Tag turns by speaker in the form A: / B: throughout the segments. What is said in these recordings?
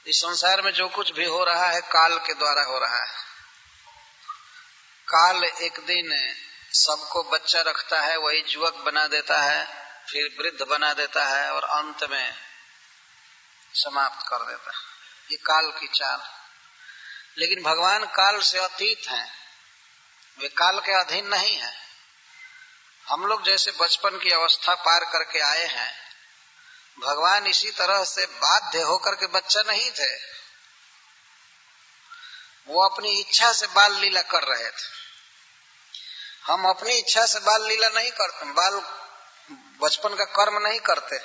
A: इस संसार में जो कुछ भी हो रहा है काल के द्वारा हो रहा है। काल एक दिन सबको बच्चा रखता है, वही युवक बना देता है, फिर वृद्ध बना देता है और अंत में समाप्त कर देता है। ये काल की चाल। लेकिन भगवान काल से अतीत हैं, वे काल के अधीन नहीं है। हम लोग जैसे बचपन की अवस्था पार करके आए हैं, भगवान इसी तरह से बाध्य होकर के बच्चा नहीं थे। वो अपनी इच्छा से बाल लीला कर रहे थे। हम अपनी इच्छा से बाल लीला नहीं करते, बाल बचपन का कर्म नहीं करते।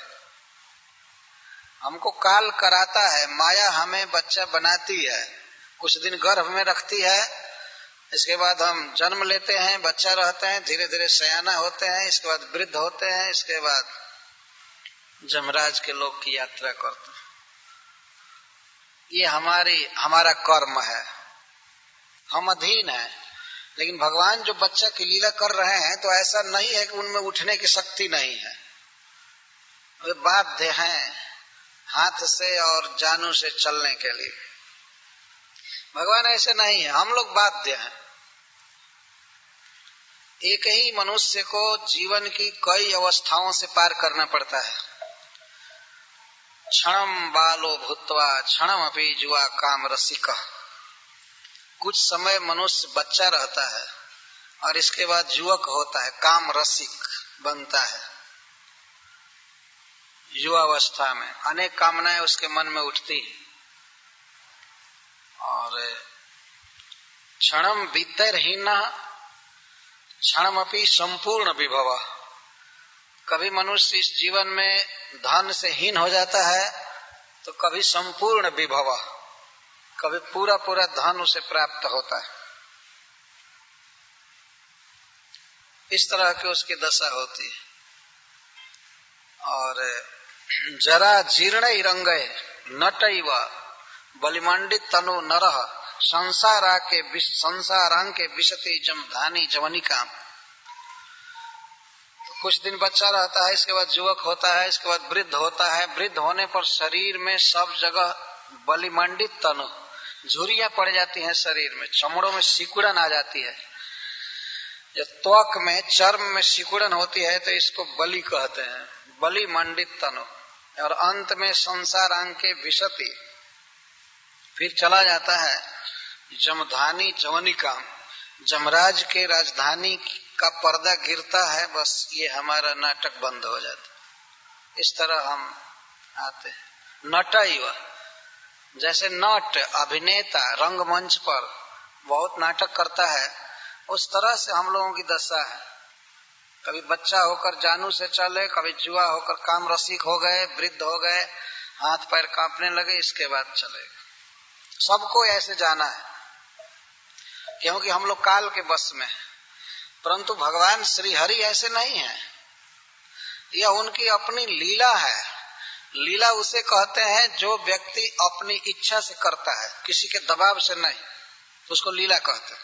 A: हमको काल कराता है, माया हमें बच्चा बनाती है, कुछ दिन गर्भ में रखती है, इसके बाद हम जन्म लेते हैं, बच्चा रहते हैं, धीरे धीरे सयाना होते हैं, इसके बाद वृद्ध होते हैं, इसके बाद जमराज के लोक की यात्रा करते हैं। ये हमारा कर्म है, हम अधीन है। लेकिन भगवान जो बच्चा की लीला कर रहे हैं तो ऐसा नहीं है कि उनमें उठने की शक्ति नहीं है। वे बाध्य हैं हाथ से और जानू से चलने के लिए। भगवान ऐसे नहीं है, हम लोग बाध्य हैं। एक ही मनुष्य को जीवन की कई अवस्थाओं से पार करना पड़ता है। क्षणम बालो भूत्वा क्षणम अपि जुआ काम रसिका। कुछ समय मनुष्य बच्चा रहता है और इसके बाद युवक होता है, काम रसिक बनता है। युवावस्था में अनेक कामनाएं उसके मन में उठती है और क्षणम बीतैर्हीना क्षणमपि संपूर्ण विभव। कभी मनुष्य इस जीवन में धन से हीन हो जाता है तो कभी संपूर्ण विभव, कभी पूरा पूरा धन उसे प्राप्त होता है। इस तरह की उसकी दशा होती है। और जरा जीर्ण रंगे नटैव बलिमंडित तनु नरह संसारांग के विशति जम धानी जवनिका। तो कुछ दिन बच्चा रहता है, इसके बाद युवक होता है, इसके बाद वृद्ध होता है। वृद्ध होने पर शरीर में सब जगह बलिमंडित तनु, झुर्रियां पड़ जाती हैं शरीर में, चमड़ों में सिकुड़न आ जाती है। जो त्वक में चर्म में सिकुड़न होती है तो इसको बलि कहते हैं, बलि मंडित तनु। और अंत में संसारांग के विशति, फिर चला जाता है जमधानी जवनिका। जमराज के राजधानी का पर्दा गिरता है, बस ये हमारा नाटक बंद हो जाता। इस तरह हम आते हैं। नटैव, जैसे नट अभिनेता रंगमंच पर बहुत नाटक करता है, उस तरह से हम लोगों की दशा है। कभी बच्चा होकर जानू से चले, कभी जुआ होकर काम रसिक हो गए, वृद्ध हो गए, हाथ पैर कांपने लगे, इसके बाद चले। सबको ऐसे जाना है क्योंकि हम लोग काल के बस में। परंतु भगवान श्री हरि ऐसे नहीं है, यह उनकी अपनी लीला है। लीला उसे कहते हैं जो व्यक्ति अपनी इच्छा से करता है, किसी के दबाव से नहीं, तो उसको लीला कहते हैं।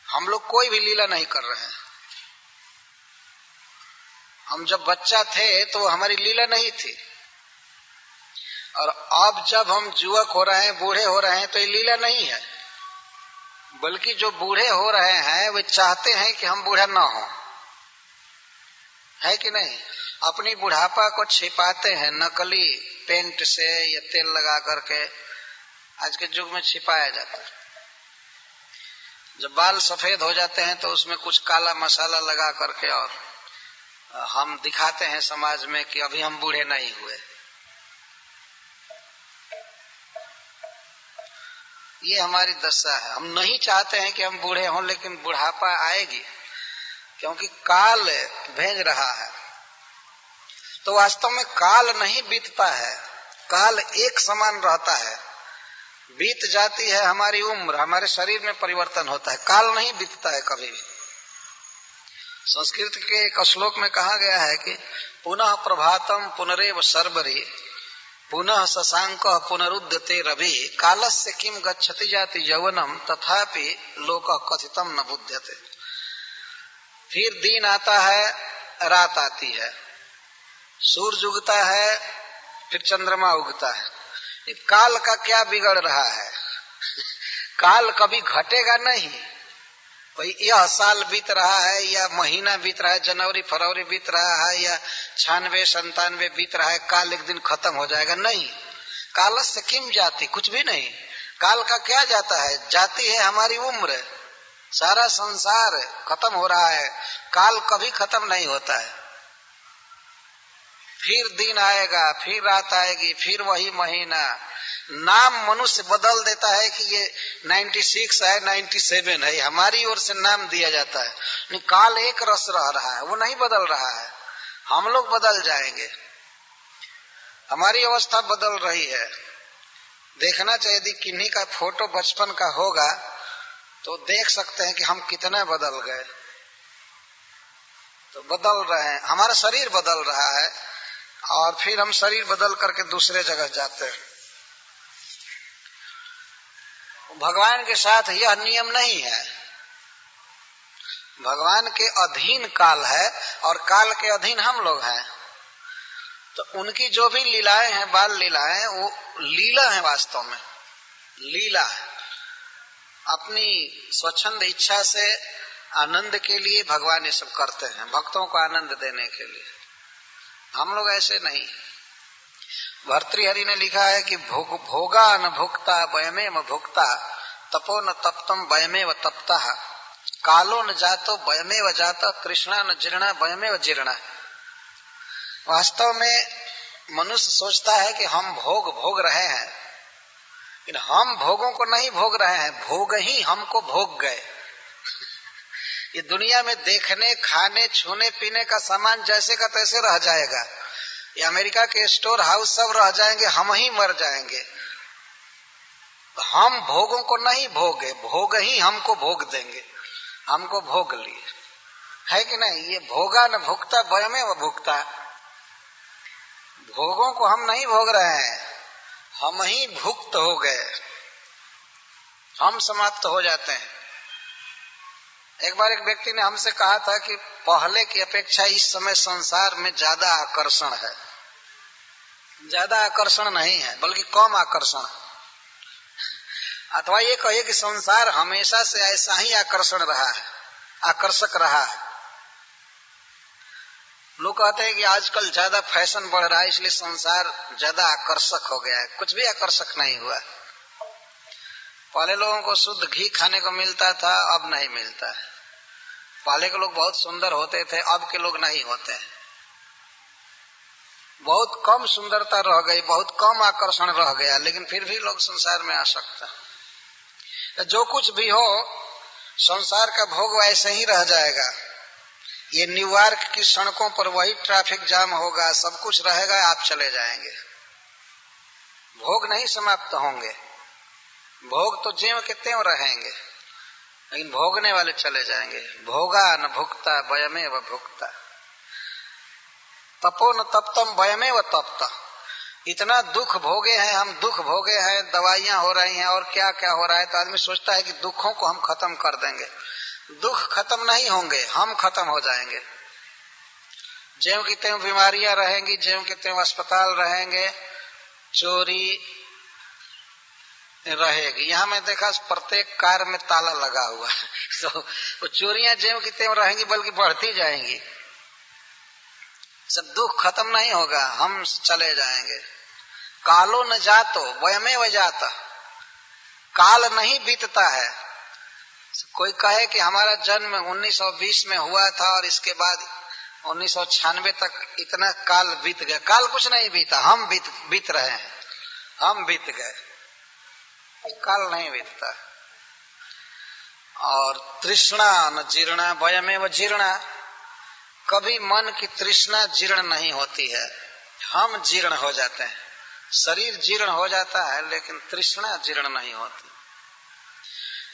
A: हम लोग कोई भी लीला नहीं कर रहे हैं। हम जब बच्चा थे तो हमारी लीला नहीं थी, और अब जब हम युवक हो रहे हैं, बूढ़े हो रहे हैं, तो ये लीला नहीं है। बल्कि जो बूढ़े हो रहे हैं वे चाहते हैं कि हम बूढ़ा ना हो, है कि नहीं? अपनी बुढ़ापा को छिपाते हैं नकली पेंट से या तेल लगा करके। आज के युग में छिपाया जाता है। जब बाल सफेद हो जाते हैं तो उसमें कुछ काला मसाला लगा करके और हम दिखाते हैं समाज में कि अभी हम बूढ़े नहीं हुए। ये हमारी दशा है। हम नहीं चाहते हैं कि हम बूढ़े हों, लेकिन बुढ़ापा आएगी क्योंकि काल भेज रहा है। तो वास्तव में काल नहीं बीतता है, काल एक समान रहता है। बीत जाती है हमारी उम्र, हमारे शरीर में परिवर्तन होता है, काल नहीं बीतता है कभी भी। संस्कृत के एक श्लोक में कहा गया है कि पुनः प्रभातम पुनरेव सर्वरि पुनः शशांक पुनरुद्यते रवि कालस्य किम गच्छति जाति यौवनम तथापि लोक कथितम न बुध्यते। फिर दिन आता है, रात आती है, सूरज उगता है, फिर चंद्रमा उगता है, काल का क्या बिगड़ रहा है? काल कभी घटेगा नहीं। भाई यह साल बीत रहा है या महीना बीत रहा है, जनवरी फरवरी बीत रहा है या 96 97 बीत रहा है, काल एक दिन खत्म हो जाएगा? नहीं। कालस्य किम जाति, कुछ भी नहीं। काल का क्या जाता है? जाती है हमारी उम्र। सारा संसार खत्म हो रहा है, काल कभी खत्म नहीं होता है। फिर दिन आएगा, फिर रात आएगी, फिर वही महीना। नाम मनुष्य बदल देता है कि ये 96 है, 97 है, हमारी ओर से नाम दिया जाता है। नहीं, काल एक रस रह रहा है, वो नहीं बदल रहा है। हम लोग बदल जाएंगे, हमारी अवस्था बदल रही है। देखना चाहिए, यदि किन्हीं का फोटो बचपन का होगा तो देख सकते हैं कि हम कितना बदल गए। तो बदल रहे हैं, हमारा शरीर बदल रहा है और फिर हम शरीर बदल करके दूसरे जगह जाते हैं। भगवान के साथ यह नियम नहीं है। भगवान के अधीन काल है और काल के अधीन हम लोग हैं। तो उनकी जो भी लीलाएं हैं, बाल लीलाएं, वो लीला है, वास्तव में लीला है। अपनी स्वच्छंद इच्छा से आनंद के लिए भगवान ये सब करते हैं, भक्तों को आनंद देने के लिए। हम लोग ऐसे नहीं। भर्तृहरि ने लिखा है कि भोगा न भुक्ता वयमेव भुक्ता, तपो न तप्तम वयमेव तप्ता, कालो न जातो वयमेव जाता, तृष्णा न जीर्णा वयमेव जीर्णा। वास्तव में मनुष्य सोचता है कि हम भोग रहे हैं, लेकिन हम भोगों को नहीं भोग रहे हैं, भोग ही हमको भोग गए। ये दुनिया में देखने, खाने, छूने पीने का सामान जैसे का तैसे रह जाएगा। ये अमेरिका के स्टोर हाउस सब रह जाएंगे, हम ही मर जाएंगे। हम भोगों को नहीं भोगे, भोग ही हमको भोग देंगे। हमको भोग लिए, है कि नहीं? ये भोगा न भुगता वयमेव भुगता। भोगों को हम नहीं भोग रहे हैं, हम ही भुक्त हो गए, हम समाप्त हो जाते हैं। एक बार एक व्यक्ति ने हमसे कहा था कि पहले की अपेक्षा इस समय संसार में ज्यादा आकर्षण है। ज्यादा आकर्षण नहीं है, बल्कि कम आकर्षण। अथवा ये कहिए कि संसार हमेशा से ऐसा ही आकर्षण रहा है, आकर्षक रहा है। लोग कहते हैं कि आजकल ज्यादा फैशन बढ़ रहा है, इसलिए संसार ज्यादा आकर्षक हो गया है। कुछ भी आकर्षक नहीं हुआ। पहले लोगों को शुद्ध घी खाने को मिलता था, अब नहीं मिलता है। पहले के लोग बहुत सुंदर होते थे, अब के लोग नहीं होते हैं। बहुत कम सुंदरता रह गई, बहुत कम आकर्षण रह गया, लेकिन फिर भी लोग संसार में आसक्त हैं। जो कुछ भी हो, संसार का भोग वैसे ही रह जाएगा। ये न्यूयॉर्क की सड़कों पर वही ट्रैफिक जाम होगा, सब कुछ रहेगा, आप चले जाएंगे। भोग नहीं समाप्त होंगे। भोग तो ज्यों के त्यों रहेंगे, लेकिन भोगने वाले चले जाएंगे। भोगा न भुक्ता वयमेव भुक्ता, तपो न तप्तम वयमेव तप्ता। इतना दुख भोगे हैं हम, दुख भोगे हैं, दवाइयां हो रही हैं और क्या क्या हो रहा है। तो आदमी सोचता है कि दुखों को हम खत्म कर देंगे। दुख खत्म नहीं होंगे, हम खत्म हो जाएंगे। ज्यों की त्यों बीमारियां रहेंगी, ज्यों के त्यों अस्पताल रहेंगे, चोरी रहेगी। यहाँ मैं देखा प्रत्येक कार में ताला लगा हुआ है। तो चोरियां ज्यों की त्यों रहेंगी, बल्कि बढ़ती जाएंगी। सब दुख खत्म नहीं होगा, हम चले जाएंगे। कालो न जातो वयमेव जाता, काल नहीं बीतता है। कोई कहे कि हमारा जन्म 1920 में हुआ था और इसके बाद 1996 तक इतना काल बीत गया। काल कुछ नहीं बीता, हम बीत रहे हैं, हम बीत गए। काल नहीं बीतता। और तृष्णा न जीर्णा वयमेव जीर्णा, कभी मन की तृष्णा जीर्ण नहीं होती है, हम जीर्ण हो जाते हैं। शरीर जीर्ण हो जाता है, लेकिन तृष्णा जीर्ण नहीं होती।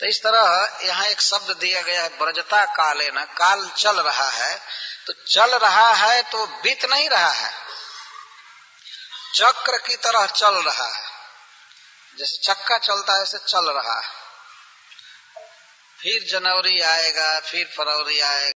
A: तो इस तरह यहाँ एक शब्द दिया गया है, ब्रजता काले न। काल चल रहा है, तो चल रहा है तो बीत नहीं रहा है, चक्र की तरह चल रहा है। जैसे चक्का चलता है, ऐसे चल रहा है। फिर जनवरी आएगा, फिर फरवरी आएगा।